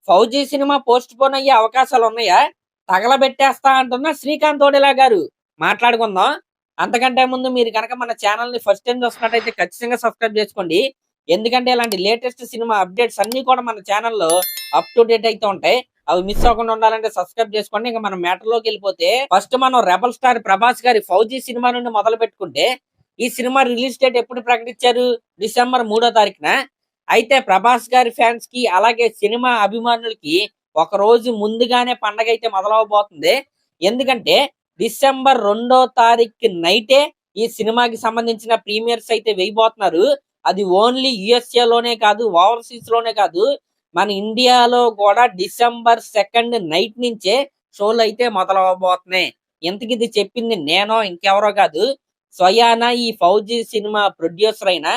Fauji cinema post phone అయ్యే అవకాశాలు ఉన్నాయా? తగలబెట్టేస్తా అంటున్న శ్రీకాంత్ ఓడెలా గారు. మాట్లాడుకుందాం. అంతకంటే ముందు మీరు గనక మన ఛానల్‌ని ఫస్ట్ టైమ్ చూస్తున్నట్టయితే ఖచ్చితంగా సబ్స్క్రైబ్ చేసుకోండి. ఎందుకంటే ఇలాంటి లేటెస్ట్ సినిమా అప్డేట్స్ అన్నీ కూడా మన ఛానల్‌లో అప్ టు డేట్ అయితే ఉంటాయి. అవి మిస్ అవ్వకుండా ఉండాలంటే సబ్స్క్రైబ్ చేసుకోండి. ఇంక మనం మ్యాటర్‌లోకి వెళ్ళిపోతే ఫస్ట్ మనం రెబల్ స్టార్ ప్రభాస్ గారి 'ఫౌజీ' సినిమా నుండి మొదలుపెట్టుకుంటే ఈ సినిమా రిలీజ్ డేట్ ఎప్పుడు ప్రకటించారు? డిసెంబర్ 3వ తారీఖున. అయితే ప్రభాస్ గారి ఫ్యాన్స్ కి అలాగే సినిమా అభిమానులకి ఒక రోజు ముందుగానే పండగ అయితే మొదలవబోతుంది. ఎందుకంటే డిసెంబర్ 2వ తారీఖు నైటే ఈ సినిమాకి సంబంధించిన ప్రీమియర్స్ అయితే వేయబోతున్నారు. అది ఓన్లీ యుఎస్ఏ లోనే కాదు, ఓవర్సీస్ లోనే కాదు, మన ఇండియాలో కూడా డిసెంబర్ 2 నైట్ నుంచే షోలు అయితే మొదలవబోతున్నాయి. ఇంతకి ఇది చెప్పింది నేనో ఇంకెవరో కాదు, స్వయాన ఈ ఫౌజీ సినిమా ప్రొడ్యూసర్ అయిన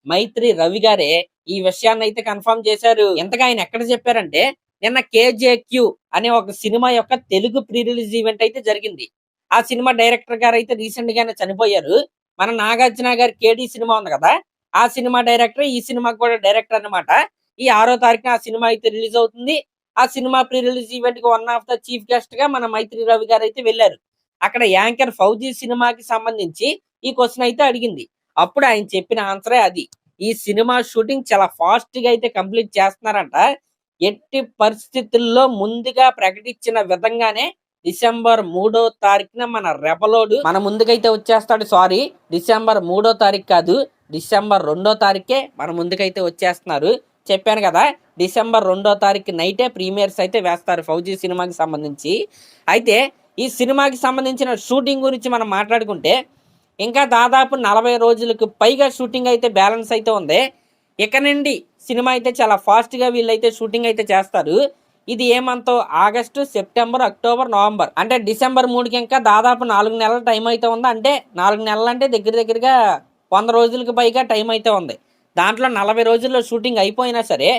మైత్రి రవి గారే ఈ విషయాన్ని అయితే కన్ఫర్మ్ చేశారు. ఇంతగా ఆయన ఎక్కడ చెప్పారంటే నిన్న కేజేక్యూ అనే ఒక సినిమా యొక్క తెలుగు ప్రీ రిలీజ్ ఈవెంట్ అయితే జరిగింది. ఆ సినిమా డైరెక్టర్ గారు అయితే రీసెంట్ గానే చనిపోయారు. మన నాగార్జున గారి కేడి సినిమా ఉంది కదా, ఆ సినిమా డైరెక్టర్ ఈ సినిమాకి కూడా డైరెక్టర్ అన్నమాట. ఈ 6వ తారీఖున ఆ సినిమా అయితే రిలీజ్ అవుతుంది. ఆ సినిమా ప్రీ రిలీజ్ ఈవెంట్ కి one of the chief guest గా మన మైత్రి రవి గారు అయితే వెళ్లారు. అక్కడ యాంకర్ ఫౌజీ సినిమాకి సంబంధించి ఈ క్వశ్చన్ అయితే అడిగింది. అప్పుడు ఆయన చెప్పిన ఆన్సరే అది. ఈ సినిమా షూటింగ్ చాలా ఫాస్ట్ గా అయితే కంప్లీట్ చేస్తున్నారంట. ఎట్టి పరిస్థితుల్లో ముందుగా ప్రకటించిన విధంగానే డిసెంబర్ 3వ తారీఖున మన రెబలోడు మన ముందుకైతే వచ్చేస్తాడు. సారీ, డిసెంబర్ 3వ తారీఖు కాదు, డిసెంబర్ 2వ తారీఖే మన ముందుకైతే వచ్చేస్తున్నారు. చెప్పాను కదా, డిసెంబర్ 2వ తారీఖు నైటే ప్రీమియర్స్ అయితే వేస్తారు ఫౌజీ సినిమాకి సంబంధించి. అయితే ఈ సినిమాకి సంబంధించిన షూటింగ్ గురించి మనం మాట్లాడుకుంటే ఇంకా దాదాపు 40 రోజులకు పైగా షూటింగ్ అయితే బ్యాలెన్స్ అయితే ఉంది. ఇక నుండి సినిమా అయితే చాలా ఫాస్ట్గా వీళ్ళైతే షూటింగ్ అయితే చేస్తారు. ఇది ఏమంతో ఆగస్టు, సెప్టెంబర్, అక్టోబర్, నవంబర్, అంటే డిసెంబర్ 3కి ఇంకా దాదాపు 4 నెలల టైం అయితే ఉంది. అంటే 4 నెలలు అంటే దగ్గరగా 100 రోజులకు పైగా టైం అయితే ఉంది. దాంట్లో 40 రోజుల్లో షూటింగ్ అయిపోయినా సరే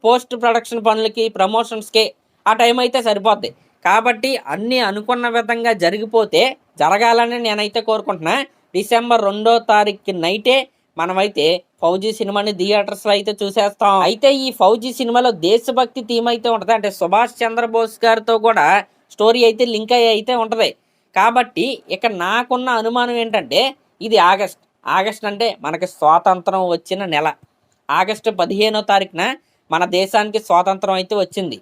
పోస్ట్ ప్రొడక్షన్ పనులకి, ప్రమోషన్స్కి ఆ టైం అయితే సరిపోద్ది. కాబట్టి అన్నీ అనుకున్న విధంగా జరిగిపోతే జరగాలని నేనైతే కోరుకుంటున్నా. డిసెంబర్ 2వ తారీఖు నైటే మనమైతే ఫౌజీ సినిమాని థియేటర్స్ లో అయితే చూసేస్తాం. అయితే ఈ ఫౌజీ సినిమాలో దేశభక్తి థీమ్ అయితే ఉంటది. అంటే సుభాష్ చంద్రబోస్ గారితో కూడా స్టోరీ అయితే లింక్ అయ్యి అయితే ఉంటది. కాబట్టి ఇక నాకున్న అనుమానం ఏంటంటే ఇది ఆగస్ట్ అంటే మనకి స్వాతంత్రం వచ్చిన నెల. ఆగస్టు 15వ తారీఖున మన దేశానికి స్వాతంత్రం అయితే వచ్చింది.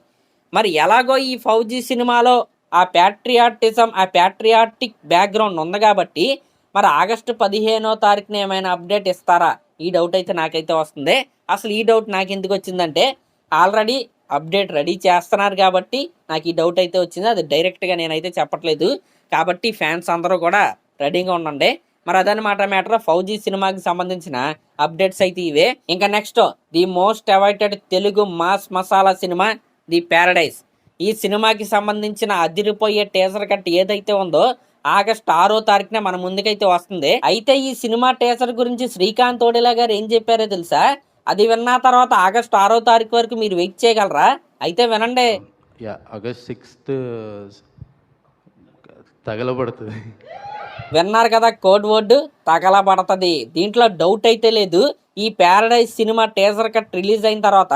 మరి ఎలాగో ఈ ఫౌజీ సినిమాలో ఆ ప్యాట్రియాటిజం, ఆ ప్యాట్రియాటిక్ బ్యాక్గ్రౌండ్ ఉంది కాబట్టి మరి ఆగస్టు 15వ తారీఖున ఏమైనా అప్డేట్ ఇస్తారా? ఈ డౌట్ అయితే నాకైతే వస్తుంది. అసలు ఈ డౌట్ నాకు ఎందుకు వచ్చిందంటే ఆల్రెడీ అప్డేట్ రెడీ చేస్తున్నారు కాబట్టి నాకు ఈ డౌట్ అయితే వచ్చింది. అది డైరెక్ట్గా నేనైతే చెప్పట్లేదు. కాబట్టి ఫ్యాన్స్ అందరూ కూడా రెడీగా ఉండండి. మరి అదనమాట మ్యాటర్. ఫౌజీ సినిమాకి సంబంధించిన అప్డేట్స్ అయితే ఇవే. ఇంకా next the most awaited Telugu mass masala cinema the Paradise. ఈ సినిమాకి సంబంధించిన అదిరిపోయే టీజర్ కట్ ఏదైతే ఉందో ఆగస్టు 6వ తారీఖున మన ముందుకైతే వస్తుంది. అయితే ఈ సినిమా టీజర్ గురించి శ్రీకాంత్ ఓడెలా గారు ఏం చెప్పారో తెలుసా? అది విన్న తర్వాత ఆగస్టు 6వ తారీఖు వరకు మీరు వెయిట్ చేయగలరా? అయితే వినండి. August 6th తగలబడుతుంది. విన్నారు కదా, కోడ్ వర్డ్ తగలబడుతుంది. దీంట్లో డౌట్ అయితే లేదు. ఈ Paradise cinema teaser cut release అయిన తర్వాత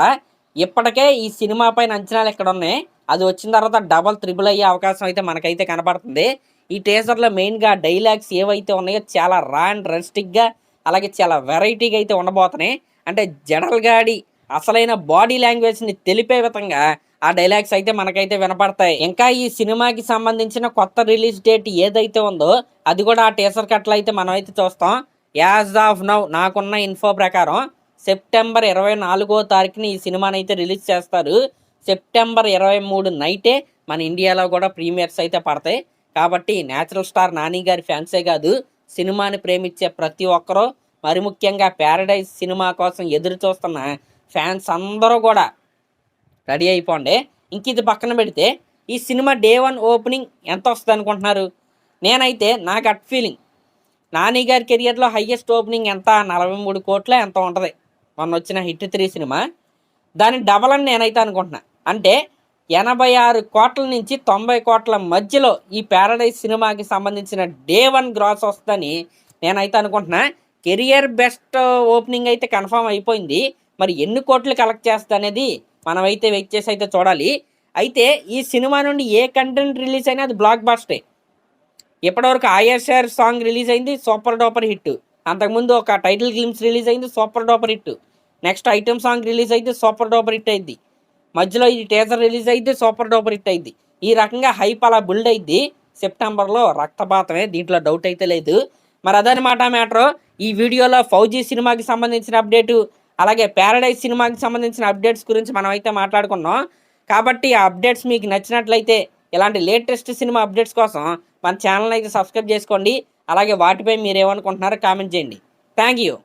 ఇప్పటికే ఈ సినిమా పైన అంచనాలు ఎక్కడ ఉన్నాయి, అది వచ్చిన తర్వాత డబల్ త్రిబుల్ అయ్యే అవకాశం అయితే మనకైతే కనపడుతుంది. ఈ టీజర్లో మెయిన్గా డైలాగ్స్ ఏవైతే ఉన్నాయో చాలా రా అండ్ రెస్టిక్గా, అలాగే చాలా వెరైటీగా అయితే ఉండబోతున్నాయి. అంటే జడల్ గాడి అసలైన బాడీ లాంగ్వేజ్ని తెలిపే విధంగా ఆ డైలాగ్స్ అయితే మనకైతే వినపడతాయి. ఇంకా ఈ సినిమాకి సంబంధించిన కొత్త రిలీజ్ డేట్ ఏదైతే ఉందో అది కూడా ఆ టీజర్ కట్లో అయితే మనం అయితే చూస్తాం. యాజ్ ఆఫ్ నౌ నాకున్న ఇన్ఫో ప్రకారం సెప్టెంబర్ 24వ తారీఖున ఈ సినిమాని అయితే రిలీజ్ చేస్తారు. సెప్టెంబర్ 23 నైటే మన ఇండియాలో కూడా ప్రీమియర్స్ అయితే పడతాయి. కాబట్టి న్యాచురల్ స్టార్ నాని గారి ఫ్యాన్సే కాదు, సినిమాని ప్రేమించే ప్రతి ఒక్కరూ, మరి ముఖ్యంగా ప్యారడైజ్ సినిమా కోసం ఎదురు చూస్తున్న ఫ్యాన్స్ అందరూ కూడా రెడీ అయిపోండి. ఇంక ఇది పక్కన పెడితే ఈ సినిమా డే 1 ఓపెనింగ్ ఎంత వస్తుంది అనుకుంటున్నారు? నేనైతే నా గట్ ఫీలింగ్ నాని గారి కెరియర్లో హయ్యెస్ట్ ఓపెనింగ్ ఎంత, 43 కోట్ల ఎంత ఉంటుంది మొన్న వచ్చిన హిట్ 3 సినిమా. దాని డబల్ అని నేనైతే అనుకుంటున్నా. అంటే 86 కోట్ల నుంచి 90 కోట్ల మధ్యలో ఈ ప్యారడైజ్ సినిమాకి సంబంధించిన డే 1 గ్రాస్ వస్తుందని నేనైతే అనుకుంటున్నా. కెరియర్ బెస్ట్ ఓపెనింగ్ అయితే కన్ఫర్మ్ అయిపోయింది. మరి ఎన్ని కోట్లు కలెక్ట్ చేస్తుంది అనేది మనమైతే వెయిట్ చేసి అయితే చూడాలి. అయితే ఈ సినిమా నుండి ఏ కంటెంట్ రిలీజ్ అయినా అది బ్లాక్ బాస్టే. ఇప్పటివరకు ఐఎస్ఆర్ సాంగ్ రిలీజ్ అయింది, సూపర్ డూపర్ హిట్. అంతకుముందు ఒక టైటిల్ గ్లిమ్స్ రిలీజ్ అయింది, super duper hit. Next item song release అయితే సూపర్ డూపర్ హిట్ అయింది. మధ్యలో ఈ టీజర్ రిలీజ్ అయితే సూపర్ డూపర్ హిట్ అయింది. ఈ రకంగా హైప్ అలా బిల్డ్ అయింది. సెప్టెంబర్లో రక్తపాతమే, దీంట్లో డౌట్ అయితే లేదు. మరి అదనమాట మ్యాటర్. ఈ వీడియోలో ఫౌజీ సినిమాకి సంబంధించిన అప్డేటు, అలాగే ప్యారడైజ్ సినిమాకి సంబంధించిన అప్డేట్స్ గురించి మనం అయితే మాట్లాడుకున్నాం. కాబట్టి ఆ అప్డేట్స్ మీకు నచ్చినట్లయితే ఇలాంటి లేటెస్ట్ సినిమా అప్డేట్స్ కోసం మన ఛానల్ అయితే సబ్స్క్రైబ్ చేసుకోండి. అలాగే వాటిపై మీరు ఏమనుకుంటున్నారో కామెంట్ చేయండి. Thank you.